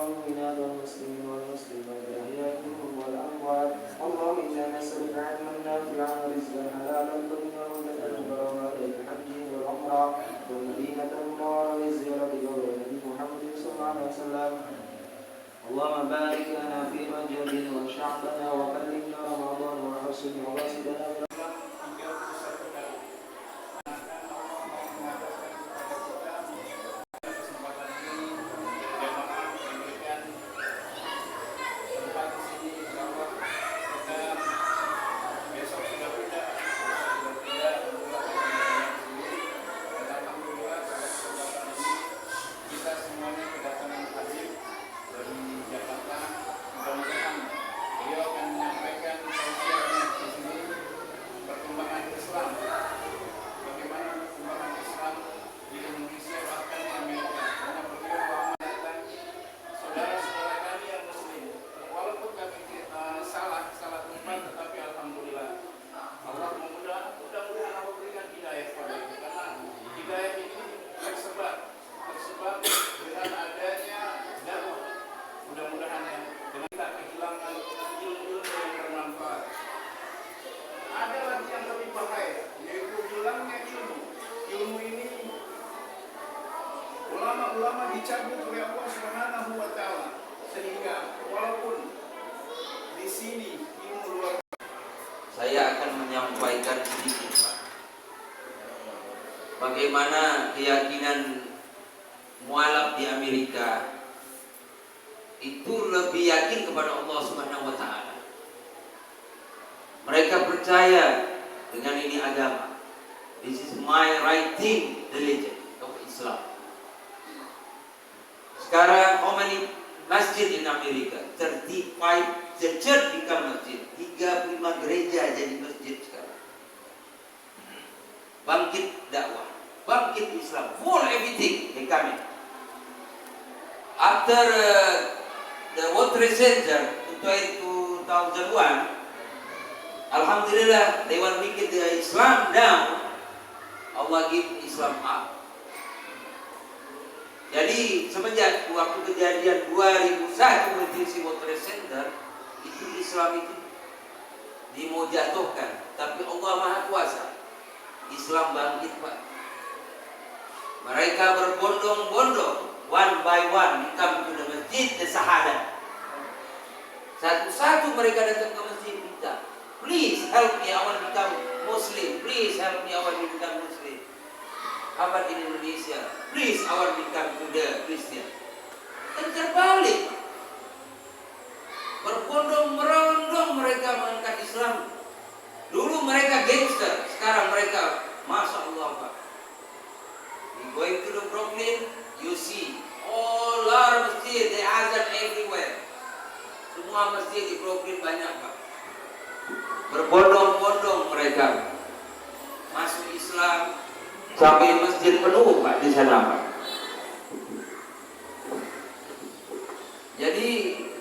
والمؤمنات والمسلمين والمسلمات الأحياء منهم والأموات. اللهم إنا نسألك علما نافعا ورزقا حلالا طيبا وجنة بركات الحج والعمرة والمدينة المنورة والزيارة قبر النبي محمد صلى الله عليه وسلم. اللهم بارك لنا في رجب وشعبنا وبلغنا رمضان وحسن مقاصدنا. Ulama dicabut oleh Allah Subhanahu wa taala, sehingga walaupun di sini ilmu luar. Saya akan menyampaikan sedikit, Pak. Bagaimana keyakinan mualaf di Amerika itu lebih yakin kepada Allah Subhanahu wa taala. Mereka percaya dengan ini agama. This is my writing religion of Islam. Sekarang how many masjid in Amerika? 35 the church become masjid. 35 gereja jadi masjid sekarang. Bangkit dakwah, bangkit Islam, full everything they coming. After the World Trade Center 2001, Alhamdulillah they want to make the Islam down. Allah give Islam up. Jadi semenjak waktu kejadian 2001 di World Trade Center itu Islam itu dimau jatuhkan, tapi Allah Maha Kuasa. Islam bangkit, Pak. Mereka berbondong-bondong, one by one come to the masjid the Syahadat. Satu-satu mereka datang ke masjid minta, please help me, I want to become Muslim. Please help me, I want to become Muslim. Apa di Indonesia? Please, I want to become Buddha, Christian. Dan terbalik. Berbondong-berondong mereka mengangkat Islam. Dulu mereka gangster, sekarang mereka, Masya Allah, Pak. You going to the Brooklyn, you see all our masjid, they azan everywhere. Semua masjid di Brooklyn banyak, Pak. Berbondong-bondong mereka masuk Islam. Sampai masjid penuh, Pak, di sana, Pak. Jadi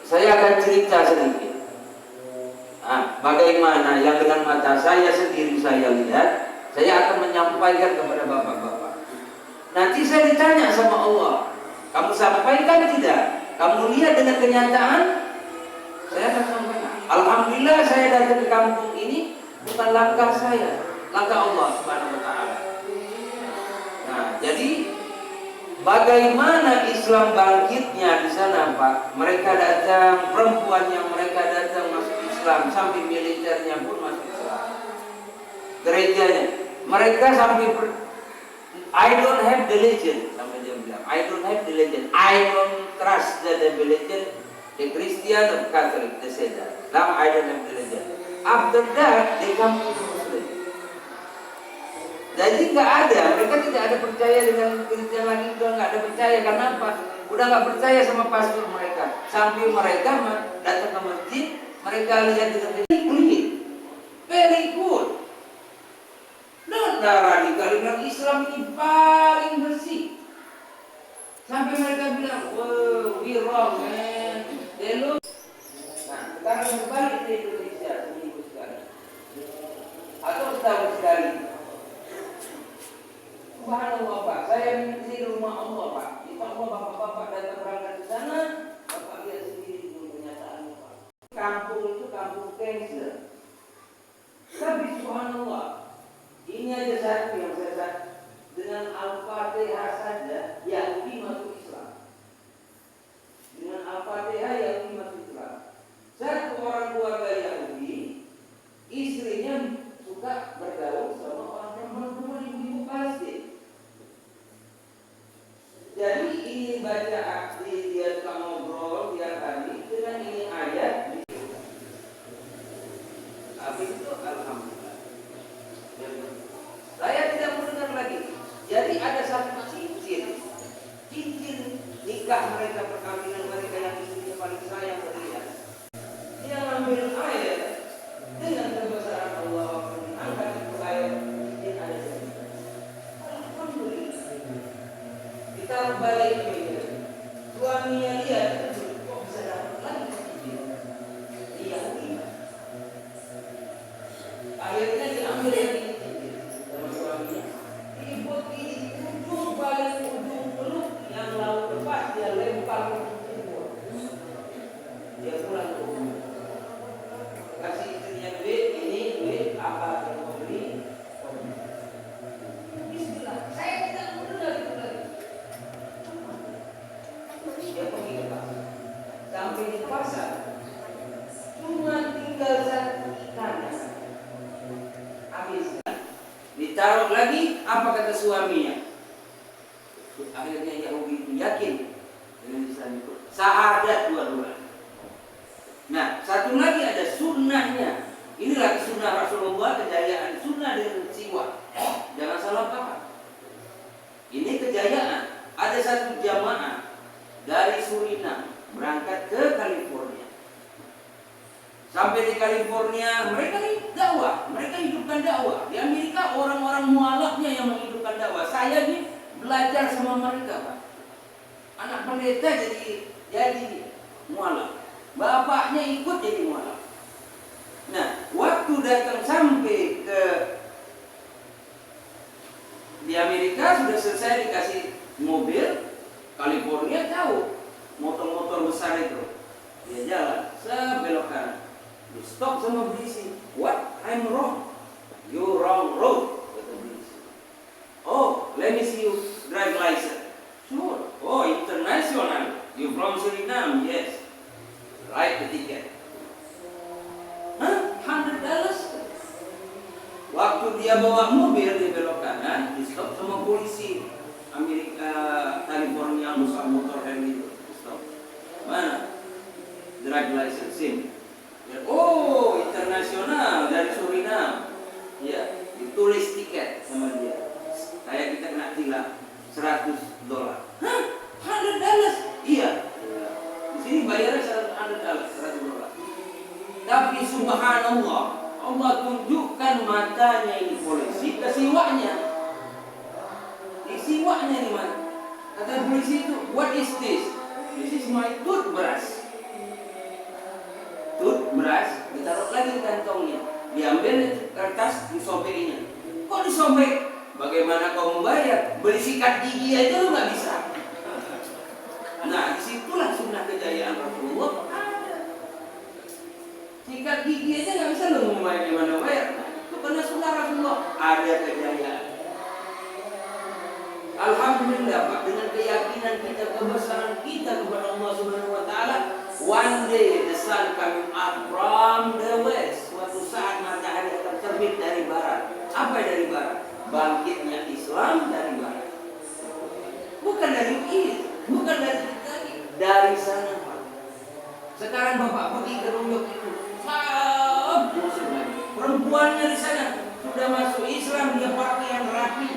saya akan cerita sedikit. Bagaimana yang dengan mata saya sendiri saya lihat, saya akan menyampaikan kepada bapak-bapak. Nanti saya ditanya sama Allah, kamu sampaikan tidak? Kamu lihat dengan kenyataan? Saya akan sampaikan. Alhamdulillah saya datang ke kampung ini bukan langkah saya, langkah Allah Subhanahu wa taala. Nah, jadi bagaimana Islam bangkitnya di sana, Pak? Mereka datang, perempuan yang mereka datang masuk Islam, sampai militernya pun masuk Islam. Gerejanya, mereka sampai I don't have religion, sampai dia bilang, I don't have religion, I don't trust the religion, the Christian or Catholic, they say that. Now I don't have religion. After that, they come to Muslim. Jadi nggak ada, mereka tidak ada percaya dengan Kristen lagi, udah nggak ada percaya. Karena apa? Udah nggak percaya sama pastor mereka. Sampai mereka datang ke masjid, mereka lihat dengan clean, very good. Nah, radikal bilang Islam ini paling bersih. Sampai mereka bilang, wow, we wrong, man. They look. Nah, sekarang kembali ke Indonesia seminggu sekali, atau setahun sekali. Subhanallah, Pak, saya di rumah Allah, Pak. Di Allah bapak-bapak datang berangkat ke sana, nikah mereka, perkawinan mereka yang istrinya paling sayang ke dia. Dia ngambil air dengan kebesaran Allah, angkat itu air, izin ada jadi. Alhamdulillah. Ditaruh balik meja. Suaminya dia kok bisa dapat lagi izin. Iya mungkin. Akhirnya diambil dari izin sama suaminya. Dibuat di ujung balik ujung peluk yang laut lepas dia lempar ke timur. Dia pulang ke rumah. Kasih istrinya duit, ini duit apa yang mau beli? Bismillah, saya tidak mengenal itu lagi. Dia pergi ke pasar. Sampai di pasar, cuma tinggal satu ikan. Habis. Ditaruh lagi, apa kata suaminya? Akhirnya Yahudi itu yakin dengan lisan itu. Syahadat dua-dua. Nah, satu lagi ada sunnahnya. Inilah sunnah Rasulullah, kejayaan sunnah dengan siwak. Jangan salah paham. Ini kejayaan. Ada satu jamaah dari Suriname berangkat ke California. Sampai di California, mereka dakwah, mereka hidupkan dakwah. Di Amerika orang-orang mualafnya yang menghidupkan dakwah. Saya ini belajar sama mereka, Pak. Anak pendeta jadi mualaf. Bapaknya ikut jadi mualaf. Nah, waktu datang sampai ke di Amerika sudah selesai dikasih mobil. California tahu motor-motor besar itu. Dia jalan, sebelok kanan. Dia stop sama polisi. What? I'm wrong. You wrong road. Kata polisi. Oh, let me see you drive license. Sure. Oh, international. You from Suriname? Yes. Write the ticket. Hah? $100? Waktu dia bawa mobil di belok kanan, di stop sama polisi Amerika, California, motor itu. Stop. Mana? Drive license SIM. Oh, internasional dari Suriname. Ya, ditulis tiket sama dia. Kayak kita kena tilang $100. Hah? $100? Iya. Di sini bayarnya $100. Tapi subhanallah, Allah tunjukkan matanya ini polisi ke siwaknya. Di siwaknya nih, man. Kata polisi itu, what is this? This is my toothbrush. Toothbrush ditaruh lagi di kantongnya. Diambil kertas, disobekinya. Kok disobek? Bagaimana kau membayar? Beli sikat gigi aja lu nggak bisa. Nah, disitulah sunnah kejayaan Rasulullah. Sikat gigi aja nggak bisa lu membayar, gimana bayar? Itu karena sunnah Rasulullah. Ada kejayaan. Alhamdulillah, Pak, dengan keyakinan kita, kebesaran kita kepada Allah Subhanahu wa taala, one day the sun coming up from the west. Suatu saat matahari akan terbit dari barat. Apa dari barat? Bangkitnya Islam dari barat. Bukan dari ini, bukan dari sana, Pak. Sekarang Bapak pergi ke New York itu, perempuannya di sana sudah masuk Islam, dia pakai yang rapi.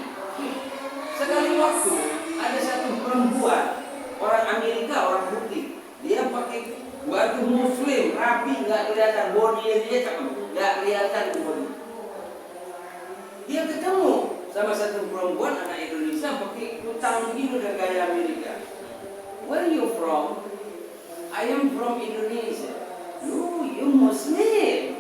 Sekali waktu ada satu perempuan, orang Amerika, orang putih, dia pakai baju Muslim rapi, nggak kelihatan body dia, nggak kelihatan body. Dia ketemu sama satu perempuan anak Indonesia pakai utang begini udah gaya Amerika. Where you from? I am from Indonesia. You Muslim?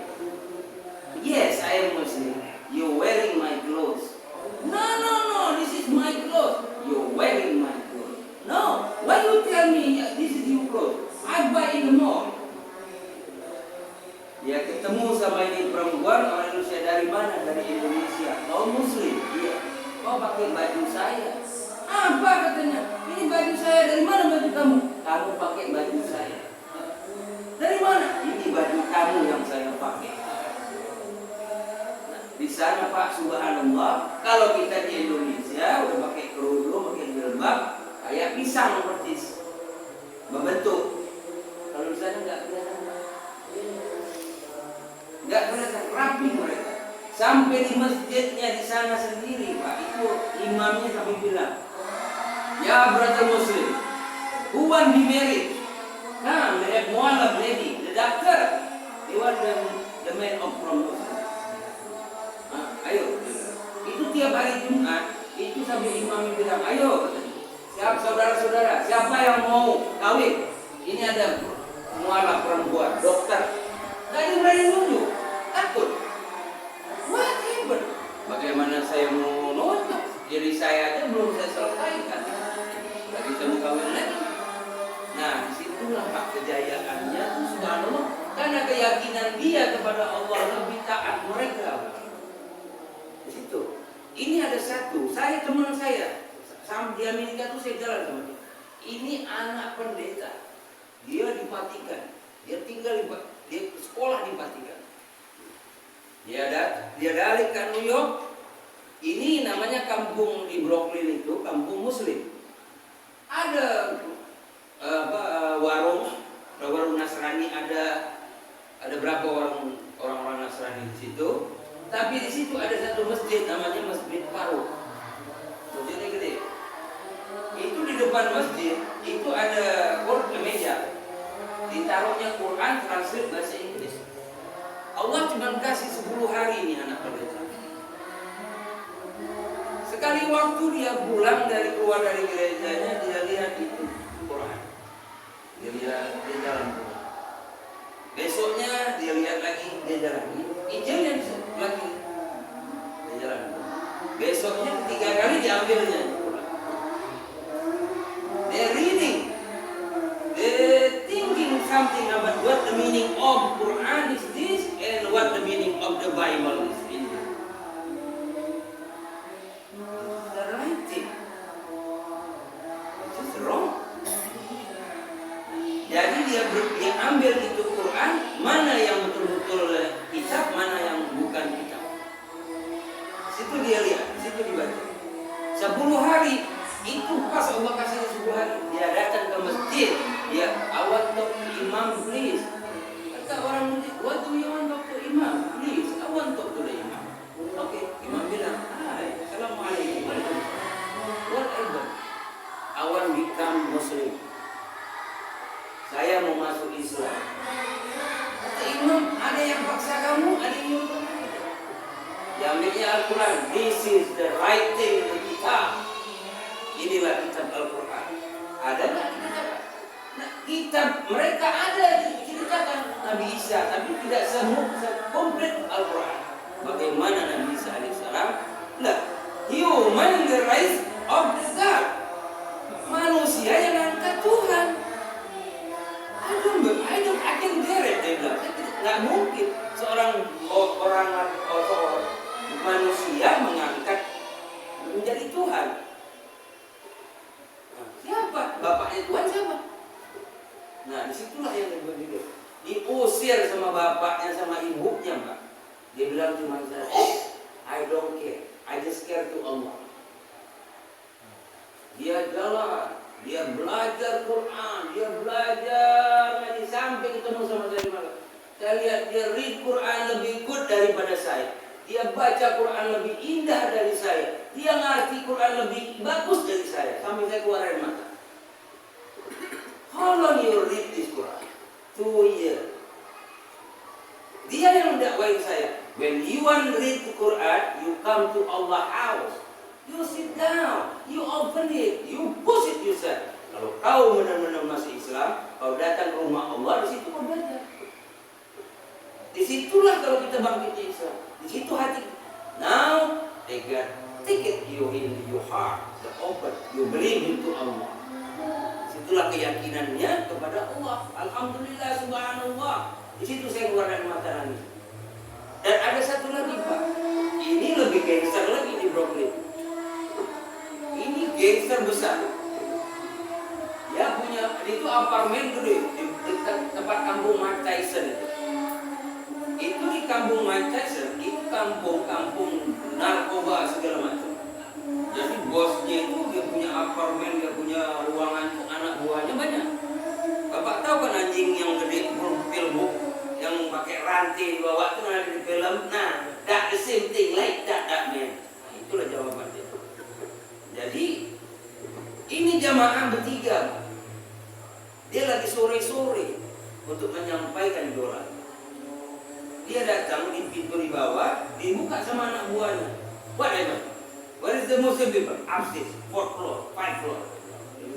Yes, I am Muslim. You wearing my clothes? No, this is my clothes. You're wearing my clothes. No, why you tell me this is your clothes? I buy in the mall. Dia ketemu sama ini perempuan orang Indonesia, dari mana? Dari Indonesia. Kau Muslim? Iya. Kau pakai baju saya. Apa katanya? Ini baju saya. Dari mana baju kamu? Kamu pakai baju saya. Dari mana? Ini baju kamu yang saya pakai. Di sana, Pak, subhanallah, kalau kita di Indonesia udah pakai kerudung, pakai jilbab, kayak pisang persis, membentuk. Kalau di sana nggak kelihatan, Pak. Nggak kelihatan, rapi mereka. Sampai di masjidnya di sana sendiri, Pak, itu imamnya sampai bilang, ya brother Muslim, Who want to be married? Nah, we have one lady, the doctor. He want the man of promise. Ayo. Itu tiap hari Jumat, itu sampai imam bilang, ayo, siap saudara-saudara, siapa yang mau kawin? Ini ada mualaf perempuan, dokter. Gak ada berani nunjuk, takut. What happened? Bagaimana saya mau nunjuk? Jadi saya aja belum saya selesaikan. Lagi saya mau kawin lagi. Nah, disitulah hak kejayaannya subhanallah, karena keyakinan dia kepada Allah lebih taat mereka. Di situ. Ini ada satu, teman saya sama di Amerika tuh saya jalan sama dia. Ini anak pendeta. Dia di Vatikan. Dia tinggal dia sekolah di Vatikan. Dia balik ke New York. Ini namanya kampung di Brooklyn itu kampung Muslim. Ada warung Nasrani, ada berapa orang Nasrani di situ. Tapi di situ ada satu masjid namanya Masjid Faruk. Masjidnya gede. Itu di depan masjid itu ada meja. Ditaruhnya Quran translate bahasa Inggris. Allah cuma kasih 10 hari ini anak pendeta. Sekali waktu dia keluar dari gerejanya, dia lihat itu Quran. Dia lihat dia jalan. Besoknya dia lihat lagi dia jalan. Injil yang lagi dia jalan. Besoknya 3 kali diambilnya. They're reading. They're thinking something about what the meaning of Quran is this and what the meaning of the Bible is in it. The right thing. It's wrong. Jadi dia ambil itu Quran, mana yang betul-betul kitab, mana yang bukan kitab. Situ dia lihat, situ dibaca. 10 hari itu pas Allah kasih 10 hari, dia datang ke masjid, dia awal talk to imam please. Kata orang masjid, what do you want talk to imam please? I want talk to the imam. Oke, imam bilang, hai, assalamualaikum. Whatever. I want become Muslim. Saya mau masuk Islam. Kata imam, ada yang paksa kamu, ada yang nyuruh kamu. Diambilnya Al-Quran. This is the right thing, the kitab. Inilah kitab Al-Quran. Ada nggak kitab? Nah, kitab mereka ada diceritakan Nabi Isa, tapi tidak komplit Al-Quran. Bagaimana Nabi Isa alaihissalam? Nah, human the rise of the God. Manusia yang angkat Tuhan. I can bear it, dia bilang. Nggak mungkin seorang manusia mengangkat menjadi Tuhan. Nah, siapa? Bapaknya Tuhan siapa? Nah, disitulah yang berbeda. Diusir sama bapaknya sama ibunya, Mbak. Dia bilang cuma I don't care. I just care to Allah. Dia jalan, dia belajar Quran, dia belajar ngaji sampai ketemu sama saya di Malang. Saya lihat dia read Quran lebih good daripada saya. Dia baca Quran lebih indah dari saya. Dia ngerti Quran lebih bagus dari saya. Sampai saya keluar air mata. How long you read this Quran? 2 years. Dia yang mendakwahi saya. When you want to read the Quran, you come to Allah house. You sit down, you open it, you push it yourself. Kalau kau benar-benar masih Islam, kau datang ke rumah Allah, di situ kau belajar. Disitulah kalau kita bangkit Islam. Di situ hati. Now, take it you in your heart, the open, you believe into Allah. Disitulah keyakinannya kepada Allah. Alhamdulillah, subhanallah. Di situ saya keluarkan mata nangis. Dan ada satu lagi, Pak. Ini lebih gangster lagi di Brooklyn. Ini gangster besar. Dia punya, itu apartemen gede di tempat kampung Mike Tyson itu. Itu di kampung Mike Tyson, itu kampung narkoba segala macam. Jadi bosnya itu dia punya apartemen, dia punya ruangan untuk anak buahnya banyak. Bapak tahu kan anjing yang gede film yang pakai rantai dibawa itu ada di film. Nah, that the same thing like that man. Nah, itulah jawabannya. Jadi ini jamaah bertiga. Dia lagi sore-sore untuk menyampaikan doa. Dia datang di pintu di bawah, dibuka sama anak buahnya. What happened? Where is the Muslim people? Upstairs, 4th floor, 5th floor.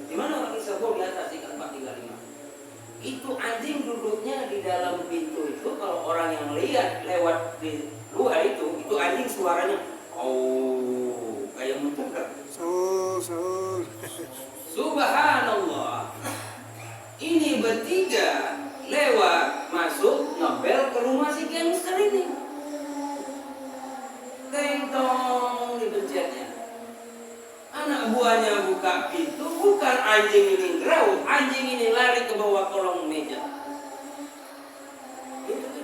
Di mana orang Israel di atas di 435? Itu anjing duduknya di dalam pintu itu. Kalau orang yang lihat lewat di luar itu anjing suaranya kayak mentegak. Subhanallah. Ini bertiga lewat masuk ngebel ke rumah si gangster ini. Tentong dipencetnya. Anak buahnya buka pintu, bukan anjing ini ngeraut, anjing ini lari ke bawah kolong meja. Itu.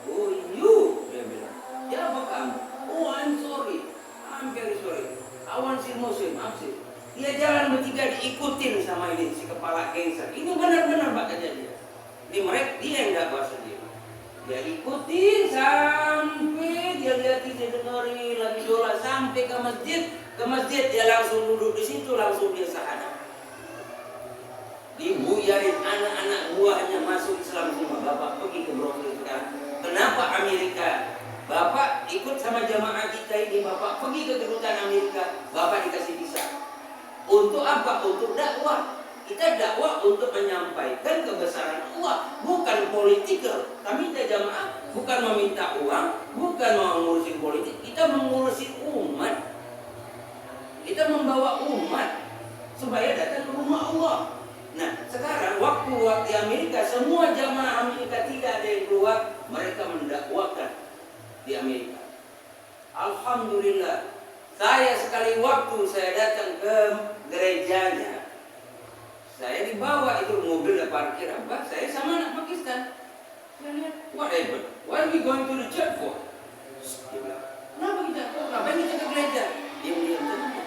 Oh you, dia bilang. Siapa kamu? Oh I'm sorry, I'm very sorry. I want si Muslim, absir. Dia jalan bertiga diikutin sama ini si kepala gangster. Ini benar-benar Pak kejadian. Ini mereka dia yang enggak bahasa dia. Dia ikutin sampai dia lihat dia dengerin lagi doa sampai ke masjid dia langsung duduk di situ, langsung dia syahadat. Dibuyarin anak-anak buahnya masuk Islam semua. Bapak pergi ke Brooklyn sekarang. Kenapa Amerika? Bapak ikut sama jamaah kita ini, Bapak pergi ke kedutaan Amerika, Bapak dikasih visa. Untuk apa? Untuk dakwah. Kita dakwah untuk menyampaikan kebesaran Allah, bukan politikal. Kami jamaah bukan meminta uang, bukan mengurusin politik, kita mengurusin umat. Kita membawa umat supaya datang ke rumah Allah. Nah, sekarang waktu di Amerika, semua jamaah Amerika tidak ada yang keluar, mereka mendakwakan di Amerika. Alhamdulillah. Saya sekali waktu saya datang ke gerejanya, saya dibawa itu mobil parkir apa? Saya sama anak Pakistan. Saya lihat, what happened? Why are we going to the church for? Kenapa kita? Ngapain kita ke gereja? Diam-diam saja.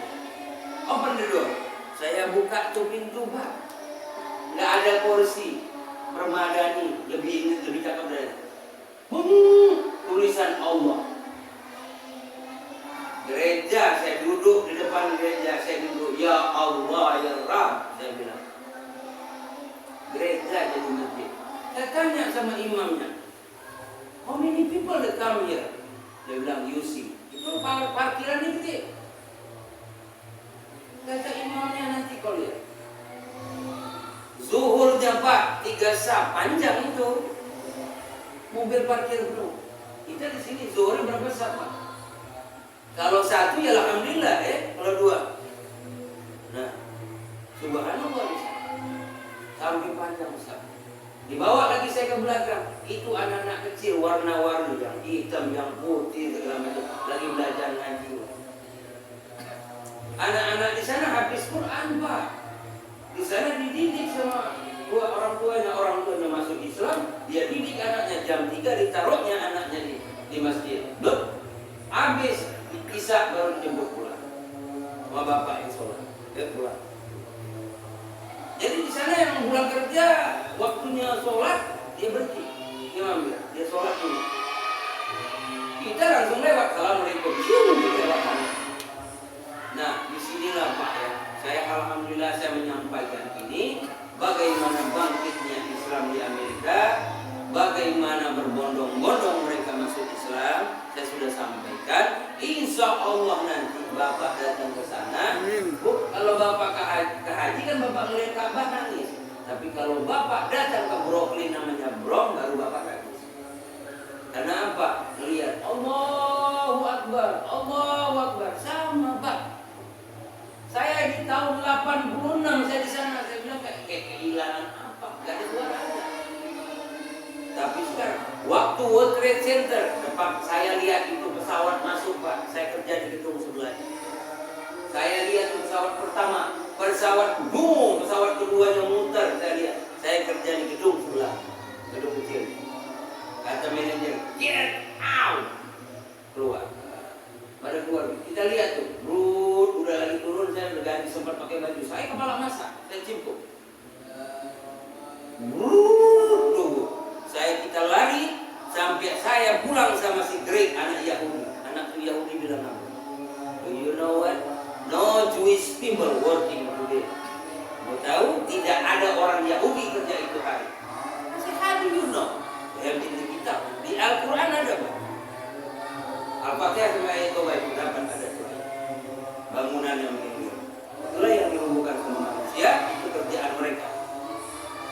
Open the door. Saya buka tuh pintu, Pak. Nggak ada kursi. Permadani lebih cakep dari. Tulisan Allah. Gereja, saya duduk di depan gereja, saya duduk, ya Allah, ya Rabb, saya bilang. Gereja jadi masjid. Saya tanya sama imamnya, how many people that come here? Dia bilang, you see. Itu parkiran itu. Kata imamnya nanti kau lihat. Zuhurnya Pak, 3 saf, panjang itu. Mobil parkir penuh. Kita di sini zuhurnya berapa saf, Pak? Kalau 1 ya alhamdulillah, kalau 2. Nah, subhanallah bisa. Sampai panjang Ustaz. Dibawa lagi saya ke belakang. Itu anak-anak kecil warna-warni, yang hitam, yang putih, segala macam. Lagi belajar ngaji. Anak-anak di sana habis Quran, Pak. Di sana dididik sama orang tuanya masuk Islam. Dia didik anaknya, jam 3 ditaruhnya anaknya di masjid. Loh, habis Isya baru dijemput pulang sama bapak yang sholat. Dia pulang. Jadi di sana yang pulang kerja waktunya sholat dia berhenti. Imam bilang dia sholat dulu. Kita langsung lewat. Assalamualaikum. Lewat sana. Nah disinilah Pak ya. Saya alhamdulillah saya menyampaikan ini. Bagaimana bangkitnya Islam di Amerika. Bagaimana berbondong-bondong mereka masuk Islam. Saya sudah sampaikan. Insya Allah nanti Bapak datang ke sana. Kalau Bapak ke haji kan Bapak melihat Ka'bah nangis. Tapi kalau Bapak datang ke Brooklyn namanya Bronx, baru Bapak nangis. Karena apa? Lihat Allahu Akbar, Allahu Akbar. Sama Pak. Saya di tahun 86 saya di sana. Saya bilang kayak kehilangan apa? Gak ada suaranya. Tapi sekarang waktu World Trade Center tempat saya lihat itu pesawat masuk Pak, saya kerja di gedung sebelah. Saya lihat pesawat pertama, pesawat boom, pesawat keduanya muter, saya lihat. Saya kerja di gedung sebelah, gedung kecil. Kata manajer, get out, keluar. Pada keluar, kita lihat tuh, udah lagi turun, saya udah ganti sempat pakai baju. Saya kepala masak, saya cimpuk. Tunggu. Kita lari sampai saya pulang sama si Greg anak Yahudi. Anak Yahudi bilang apa? Do you know what? No Jewish people working today. Mau tahu? Tidak ada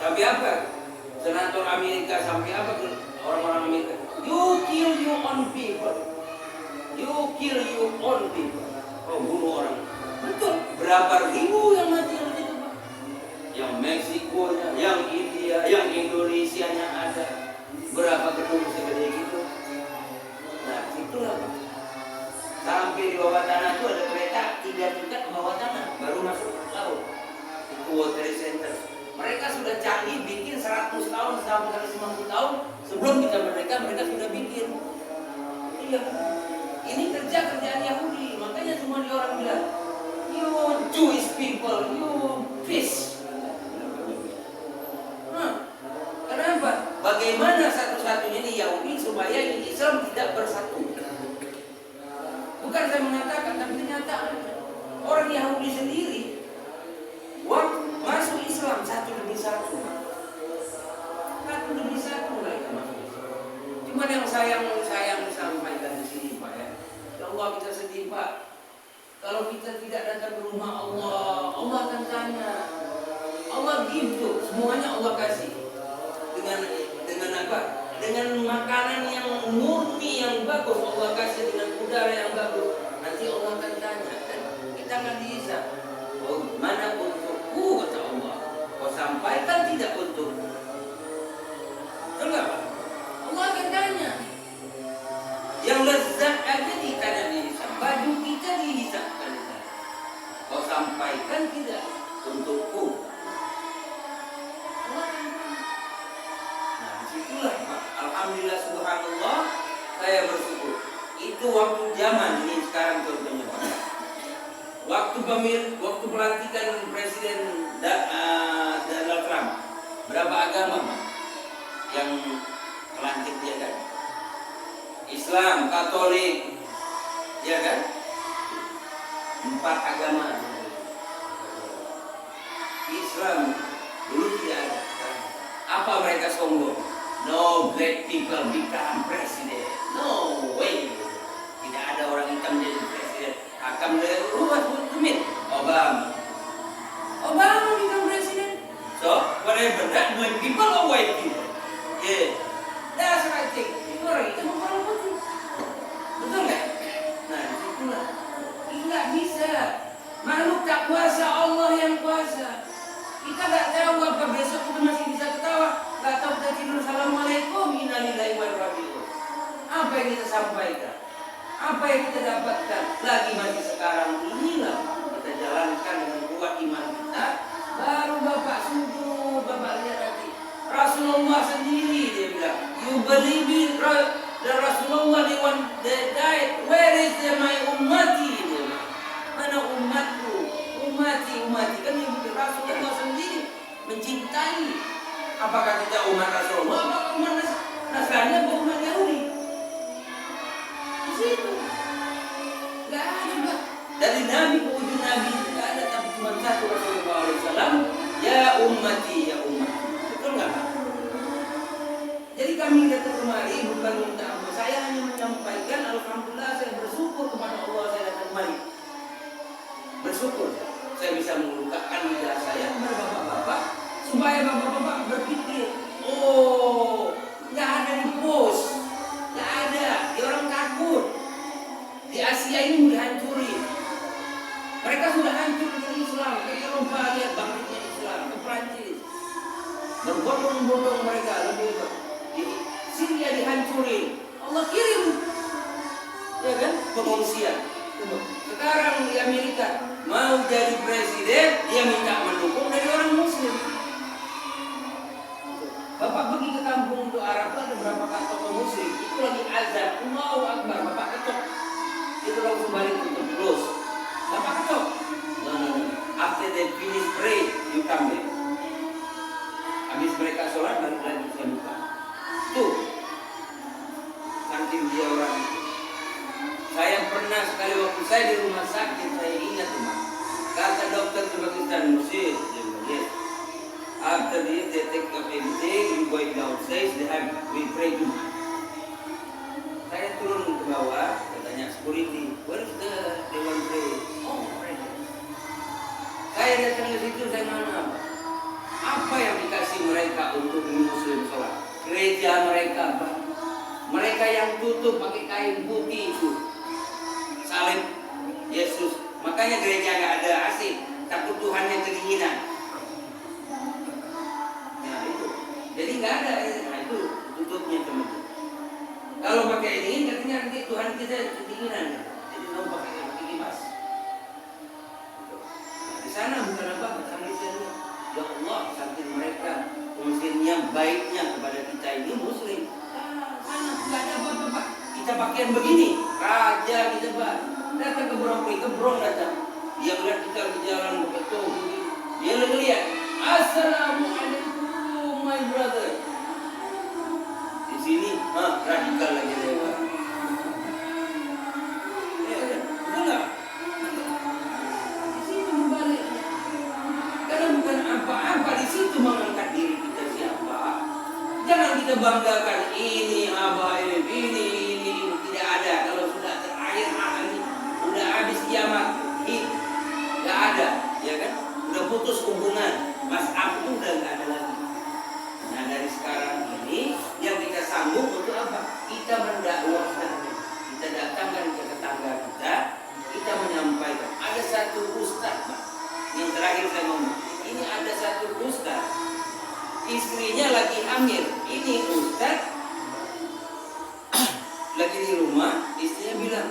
Tapi apa? Senator Amerika sampai apa ke orang-orang Amerika? You kill your own people. You kill your own people. Oh, bunuh orang. Betul. Berapa ribu yang mati yang itu, Pak? Yang Meksikonya, yang India, yang Indonesianya ada. Berapa gedung segede gitu? Nah, itulah, Pak. Sampai di bawah tanah itu ada kereta 3 tingkat ke bawah tanah, baru masuk laut. Itu World Trade Center. Mereka sudah canggih bikin 100 tahun sampai 150 tahun sebelum kita mereka sudah bikin. Iya. Ini kerjaan Yahudi. Makanya semua orang bilang, you Jewish people, you fish. Kenapa? Bagaimana satu-satunya ini Yahudi supaya ini Islam tidak bersatu? Bukan saya mengatakan, tapi ternyata orang Yahudi sendiri waktu masuk Islam satu demi satu mereka masuk Islam. Cuma yang sayang sampaikan di sini, Pak, ya. Ya Allah, kita sedih, Pak. Kalau kita tidak datang ke rumah Allah, Allah akan tanya. Allah gitu, semuanya Allah kasih. Dengan apa? Dengan makanan yang murni, yang bagus, Allah kasih dengan udara yang bagus. Nanti Allah akan tanya, dan kita akan dihisab. Oh, mana untukku, kata Allah. Kau sampaikan tidak untukku? Betul nggak, Pak? Allah akan tanya. Yang lezat aja kita dihisab, baju kita dihisabkan. Kau sampaikan tidak untukku? Itulah, alhamdulillah, subhanallah, saya bersyukur. Itu waktu zaman ini sekarang contohnya, Pak. Waktu pelantikan Presiden Donald Trump, berapa agama, Pak, yang pelantik dia kan? Islam, Katolik, ya kan? 4 agama. Islam dulu tidak ada. Apa mereka sombong? No black people become president. No way. Tidak ada orang hitam jadi presiden. Akan luas Umit. Obama become president. So whatever that black people or white people. Yeah, that's what I think. Itu orang hitam atau orang putih. Betul nggak? Nah, itulah. Nggak bisa. Makhluk tak kuasa, Allah yang kuasa. Kita nggak tahu apa besok kita masih bisa ketawa. Gak tahu kita tidur, assalamualaikum, innalillahi wa inna ilaihi raji'un. Apa yang kita sampaikan? Apa yang kita dapatkan? Lagi masih sekarang inilah kita jalankan dengan kuat iman kita. Baru Bapak sujud, Bapak lihat nanti. Rasulullah sendiri dia bilang, you believe it, the Rasulullah the one that died. Where is my ummati? Dia bilang, mana umatku? Umati. Kan ibu Rasulullah sendiri mencintai. Apakah kita umat Rasulullah? Apakah umat Nasrani atau umat Yahudi? Di situ nggak ada, Pak. Dari Nabi ke ujung Nabi nggak ada, tapi cuma satu, Rasulullah SAW. Ya ummati, ya ummati. Betul nggak, Pak? Jadi kami datang kemari bukan minta apa. Saya hanya menyampaikan, alhamdulillah, saya bersyukur kepada Allah saya datang kemari. Bersyukur saya bisa mengungkapkan lidah saya kepada bapak-bapak, supaya bapak-bapak berpikir, oh, nggak ada di pos, nggak ada, di orang takut. Di Asia ini sudah hancurin. Mereka sudah hancur dengan Islam. Ke Eropa lihat bangkitnya Islam, ke Prancis. Berbondong-bondong mereka lebih. Di Syria dihancurin. Allah kirim, ya kan, pengungsian. Sekarang di Amerika mau jadi presiden, dia minta mendukung dari orang Muslim. Bapak pergi ke kampung untuk Arab, ada berapa tokoh Muslim, itu lagi azan, Allahu Akbar, Bapak ketok, itu langsung balik tutup close. Bapak ketok, no. After they finish pray, you come back. Habis mereka sholat, baru lagi saya buka. Tuh, saking dia orang itu. Saya pernah sekali waktu saya di rumah sakit, saya ingat, teman. Kata dokter di Pakistan, Muslim, dia bilang, yes. After this, they take up everything, we go downstairs, we pray Jumat. Saya turun ke bawah, saya tanya security, where is the one pray? Oh, pray. Saya datang ke situ, saya mana? Apa yang dikasih mereka? gereja mereka, Pak. Mereka yang tutup pakai kain putih itu, salib Yesus. Makanya gereja nggak ada AC, takut Tuhannya kedinginan. Nah itu, jadi nggak ada. Nah itu tutupnya teman-teman. Kalau pakai ini katanya nanti Tuhan kita kedinginan, jadi mau pakai kipas. Nah, di sana bukan apa, tulisannya ya Allah, saking mereka muslimnya baiknya kepada kita ini muslim. Sana nggak ada apa-apa, Pak. Kita pakaian begini, raja kita, Pak. Datang ke Brong datang. Dia melihat kita di jalan betul. Dia lihat, Assalamualaikum my brother. Di sini, radikal lagi lewat. Ya, betul nggak? Di situ berbalik. Karena bukan apa-apa di situ mengangkat diri kita siapa. Jangan kita banggakan ini habaib, ini tidak ada. Kalau sudah terakhir ini, udah habis kiamat, nggak ada, ya kan? Udah putus hubungan, Mas Abdu udah nggak ada lagi. Nah dari sekarang ini yang kita sambung untuk apa? Kita mendakwahkan, kita datangkan ke tetangga kita menyampaikan. Ada satu ustaz, Pak, yang terakhir saya ngomong. Ini ada satu ustaz, istrinya lagi hamil. Ini ustaz lagi di rumah, istrinya bilang,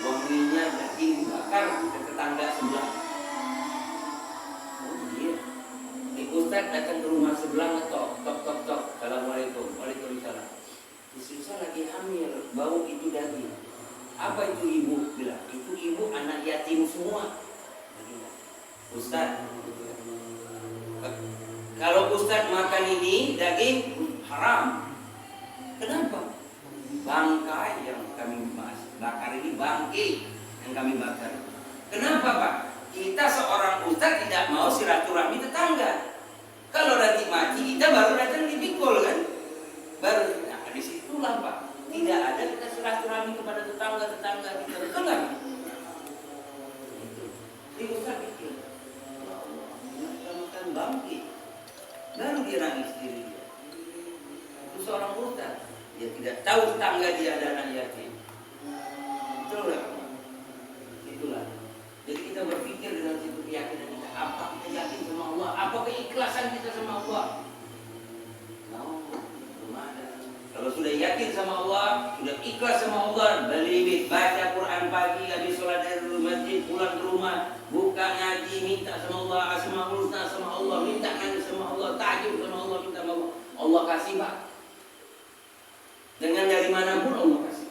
wanginya daging bakar ke tetangga sebelah. Oh iya. Ustaz datang ke rumah sebelah ngetok, tok. Assalamualaikum, waalaikumsalam. Istri saya lagi hamil, bau itu daging. Apa itu ibu? Bilang, itu ibu anak yatim semua. Ustaz, kalau Ustaz makan ini daging haram. Kenapa? Bangkai yang kami bakar ini, bangkai yang kami bakar. Kenapa, Pak? Kita seorang ustaz tidak mau silaturahmi tetangga. Kalau nanti mati kita baru datang dipikul kan? Baru. Nah, di situlah, Pak. Tidak ada kita silaturahmi kepada tetangga-tetangga kita. Betul nggak? Jadi ustaz pikir, ya Allah, kita makan bangkai. Baru dia nangis diri dia. Itu seorang ustaz. Dia tidak tahu tetangga dia ada anak yatim. Betul nggak? Itulah. Jadi kita berpikir dengan situ keyakinan kita. Apa kita yakin sama Allah? Apa keikhlasan kita sama Allah? Belum ada. Kalau sudah yakin sama Allah, sudah ikhlas sama Allah, beli baca Quran pagi, habis sholat dari masjid, pulang ke rumah, buka ngaji, minta sama Allah, asmaul husna sama Allah, minta ngaji sama Allah, tahajud sama Allah, minta sama Allah. Allah kasih, Pak. Dengan dari manapun Allah kasih.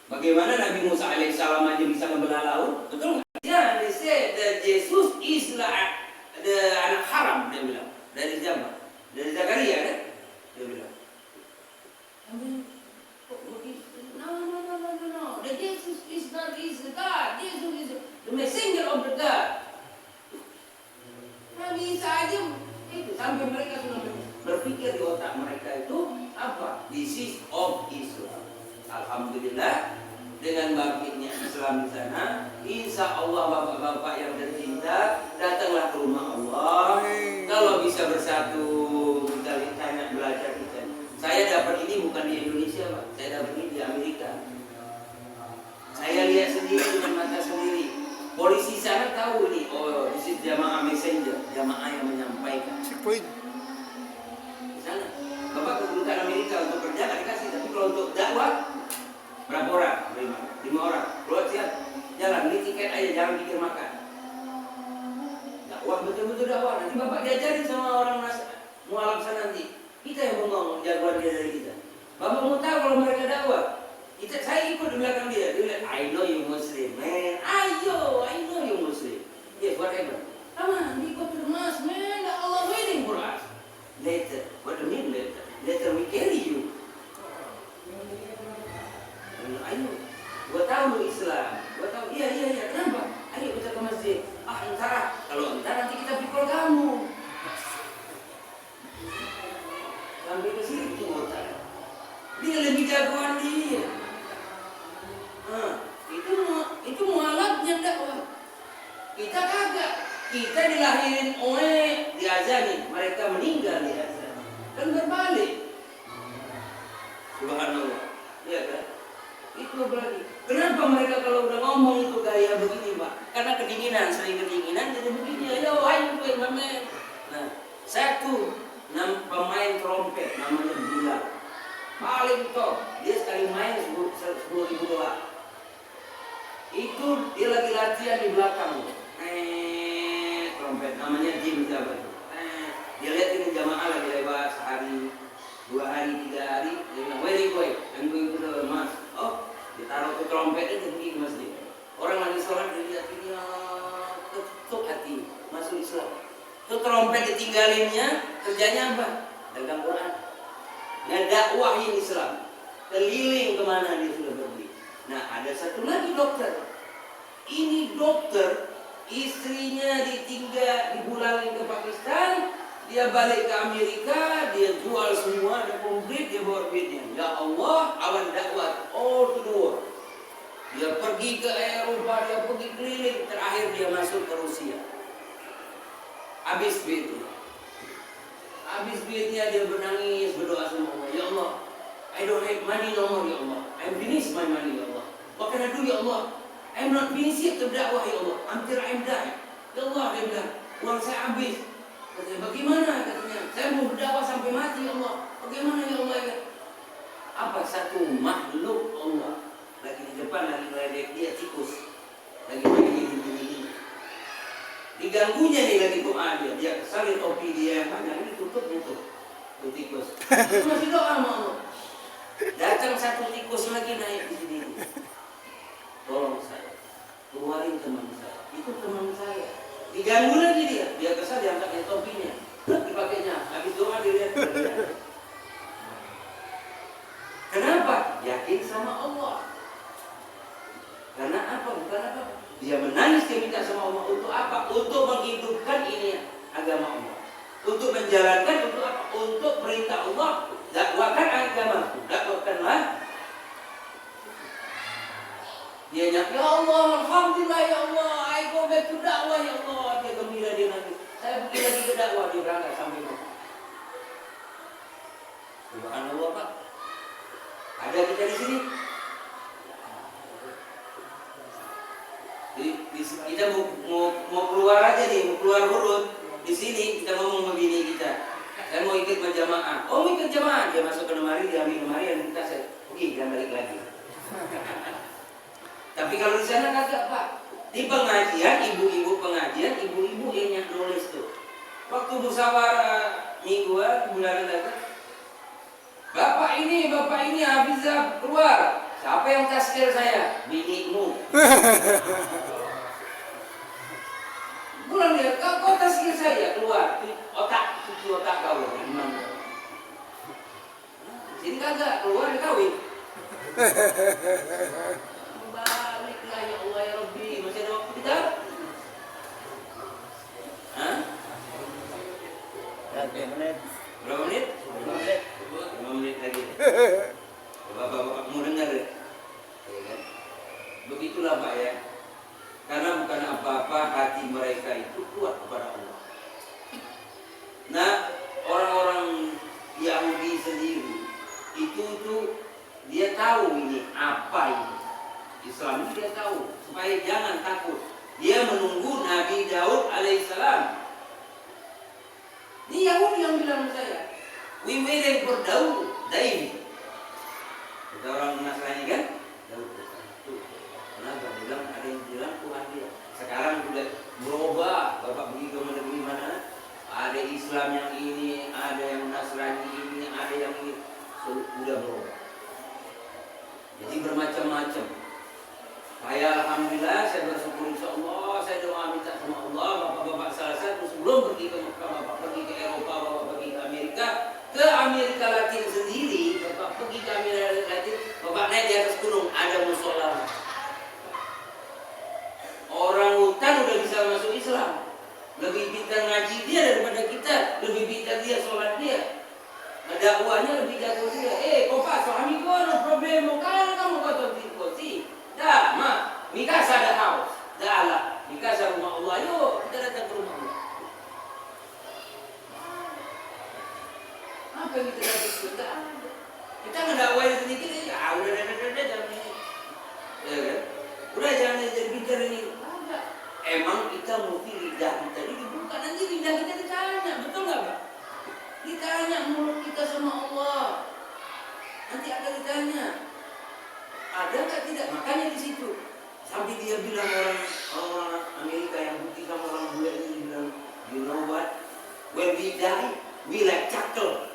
Bagaimana Nabi Musa alaihissalam aja bisa membelah laut? Betul nggak? Ya, they say that Jesus is the anak haram, dia bilang. Dari siapa? Dari Zakaria kan? Dia bilang. No. The Jesus is not the God. Jesus is the messenger of the God. Nabi Isa aja itu sampai mereka sudah berpikir di otak mereka itu apa? This is of Islam. Alhamdulillah dengan bangkitnya Islam di sana, insya Allah bapak-bapak yang tercinta datanglah ke rumah Allah. Kalau bisa bersatu kita tanya belajar kita. Saya dapat ini bukan di Indonesia, Pak. Saya dapat ini di Amerika. Saya lihat sendiri dengan mata sendiri. Polisi sana tahu ini. Oh, this is jamaah messenger, jamaah yang menyampaikan. Di sana, bapak kedudukan Amerika untuk kerja nggak dikasih, tapi kalau untuk dakwah berapa orang? 5 orang. Keluar siap, jalan, beli tiket aja, jangan pikir makan. Dakwah betul-betul dakwah. Nanti bapak diajarin sama orang mualaf sana nanti. Kita yang ngomong jagoan dia dari kita. Bapak mau tahu kalau mereka dakwah. Saya ikut di belakang dia. Dia bilang, I know you Muslim, man. I know you Muslim. Yes, whatever. Come on, we go to the mosque, man. Allah waiting for us. Later. What do you mean later? Later we carry you. Ayo, gua tahu lu Islam. Gua tahu, iya. Kenapa? Ayo kita ke masjid. Kalau nanti kita pikul kamu. Sampai ke sini itu otak. Dia lebih jagoan dia. Itu mualafnya dakwah. Kita kagak. Kita dilahirin diazanin, mereka meninggal diazanin. Kan berbalik. ngomong itu gaya begini Pak, karena kedinginan, sering kedinginan jadi begini, ayo gue mamen. Nah, satu pemain trompet namanya Bilal, paling top, dia sekali main $10.000. Itu dia lagi latihan di belakang, trompet namanya Jim siapa itu. Dia lihat ini jamaah lagi lewat sehari, 2 hari, 3 hari, dia bilang, where you going? I'm going to the mosque. Oh, dia taruh ke trompetnya dia pergi ke masjid. Orang lagi sholat dia lihat ini, ketuk hati, masuk Islam. Itu trompet ditinggalinnya, kerjanya apa? Dagang Quran. Ngedakwahin Islam. Keliling kemana dia sudah pergi. Nah, ada satu lagi dokter. Ini dokter, istrinya ditinggal, dipulangin ke Pakistan, dia balik ke Amerika, dia jual semua, ada komplit, dia bawa duitnya. Ya Allah, awan dakwah all to the world. Dia pergi ke Eropa, dia pergi keliling, terakhir dia masuk ke Rusia. Habis duitnya. Habis duitnya dia bernangis, berdoa sama Allah. Ya Allah, I don't have money no more, ya Allah. I'm finished my money, ya Allah. What can I do, ya Allah? I'm not finished yet to dakwah, ya Allah. Until I'm die. Ya Allah, dia bilang, uang saya habis. Katanya, bagaimana? Katanya, saya mau berdakwah sampai mati, ya Allah. Bagaimana, ya Allah? Ya? Apa satu makhluk Allah lagi di depan, lagi meledek dia tikus, lagi begini. Diganggunya nih lagi doa dia kesal topi dia yang panjang ini tutup tuh tikus. Itu masih doa sama Allah. Datang satu tikus lagi naik di sini. Tolong saya, keluarin teman saya. Itu teman saya. Diganggu lagi dia kesal diangkatnya topinya, dipakainya. Habis doa dia lihat. Kenapa? Yakin sama Allah. Karena apa? Bukan apa? Dia menangis, dia minta sama Allah untuk apa? Untuk menghidupkan ini agama Allah. Untuk menjalankan, untuk apa? Untuk perintah Allah. Dakwahkan agama. Dakwahkanlah. Dia nyata, ya Allah, alhamdulillah ya Allah, I go back to dakwah ya Allah. Dia gembira, dia nangis. Saya pergi lagi ke dakwah, dia berangkat sampai Mekah. Subhanallah Pak. Ada kita di sini. Kita mau keluar aja nih, mau keluar urut. Di sini kita ngomong sama bini kita. Saya mau ikut berjamaah. Oh, mau ikut jamaah. Dia masuk ke lemari, dia ambil lemari, dan kita saya pergi dan balik lagi. Tapi kalau di sana kagak Pak. Di pengajian, ibu-ibu pengajian, ibu-ibu yang nulis tuh. Waktu musyawarah mingguan bulan datang, Bapak ini Hafizah keluar. Siapa yang tasbih saya? Binimu. Bulan dia, kau tasbih saya keluar. Cuci otak kau loh. Sini kagak keluar dikawin. Baliklah ya Allah ya Rabbi. Masih ada waktu kita? Hah? Berapa menit? 5 menit lagi. Bapak-bapak mau dengar ya? Kan? Begitulah Pak ya. Karena bukan apa-apa, hati mereka itu kuat kepada Allah. Nah, orang-orang Yahudi sendiri itu tuh dia tahu ini apa ini. Islam dia tahu supaya jangan takut. Dia menunggu Nabi Daud alaihissalam. Ini Yahudi yang bilang saya, we waiting for Daud. Kita orang Nasrani kan? Daud. Kenapa? Bilang ada yang bilang Tuhan dia. Sekarang sudah berubah. Bapak pergi ke mana? Ada Islam yang ini, ada yang Nasrani ini, ada yang ini. Sudah berubah. Jadi bermacam-macam. Saya alhamdulillah, saya bersyukur insyaAllah, saya doa minta sama Allah, bapak-bapak salah satu sebelum pergi ke Mekah, bapak pergi ke Eropa, bapak pergi ke Amerika Latin sendiri, bapak pergi ke Amerika Latin, bapak naik di atas gunung, ada musola. Orang hutan udah bisa masuk Islam, lebih pintar ngaji dia daripada kita, lebih pintar dia sholat dia, dakwahnya lebih jago dia. Kok Pak, suami gua no problemo, kan kamu kata sih. Dah, mak, Mikasa ada house. Dah lah, Mikasa rumah Allah. Yuk, kita datang ke rumah Allah. Apa yang kita dapat? Tidak ada. Kita ngedakwain sedikit, ya udah, jangan ini. Ya kan? Udah jangan jadi bicara ini. Ada. Emang kita mesti lidah kita ini dibuka, nanti lidah kita ditanya, betul nggak Pak? Ditanya mulut kita sama Allah. Nanti akan ditanya. Ada nggak tidak? Makanya di situ sampai dia bilang orang Amerika yang putih sama orang bule ini bilang, you know what? When we die, we like chuckle.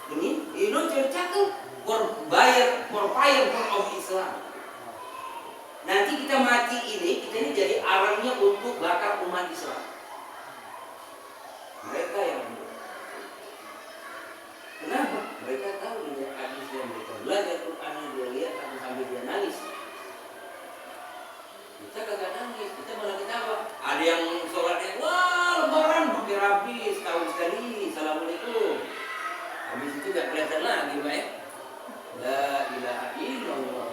Ini, you know chuckle? For fire of Islam. Nanti kita mati kita ini jadi arangnya untuk bakar umat Islam. Mereka yang kenapa? Mereka tahu dia hadis yang mereka belajar Quran, dia lihat sampai dia nangis. Kita kagak nangis, kita malah ketawa. Ada yang sholatnya, wah lebaran pakai rapi setahun sekali, assalamualaikum. Habis itu gak kelihatan lagi, Pak. La ilaha illallah.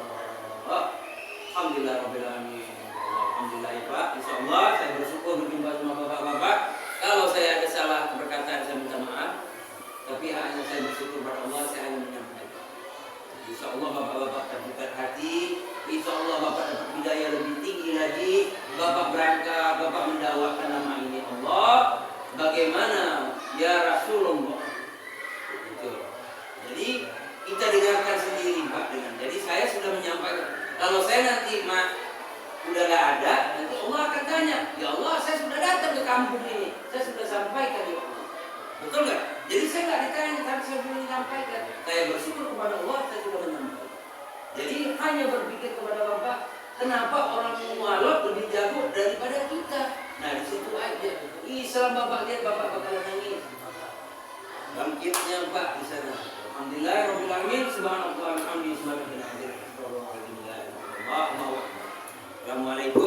Alhamdulillah rabbil alamin. Alhamdulillah ya Pak. Insyaallah saya bersyukur berjumpa sama bapak-bapak. Kalau saya ada salah perkataan saya minta maaf. Tapi hanya saya bersyukur kepada Allah, saya hanya menyampaikan. Insyaallah bapak-bapak terbuka hati. Insyaallah bapak dapat hidayah lebih tinggi lagi. Bapak berangkat, bapak mendakwakan nama ini Allah. Bagaimana ya Rasulullah. Gitu. Jadi kita dengarkan sendiri Pak dengan. Jadi saya sudah menyampaikan. Kalau saya nanti udah gak ada, nanti Allah akan tanya, ya Allah saya sudah datang ke kampung ini, saya sudah sampaikan ya Allah. Betul nggak? Jadi saya nggak ditanya, tapi saya sudah menyampaikan. Saya bersyukur kepada Allah, saya sudah menyampaikan. Jadi hanya berpikir kepada Bapak, kenapa orang mualaf lebih jago daripada kita? Nah di situ aja. Islam Bapak lihat Bapak bakal nangis. Bangkitnya Pak di sana. Alhamdulillah rabbil alamin, subhanallah walhamdulillah. Assalamualaikum.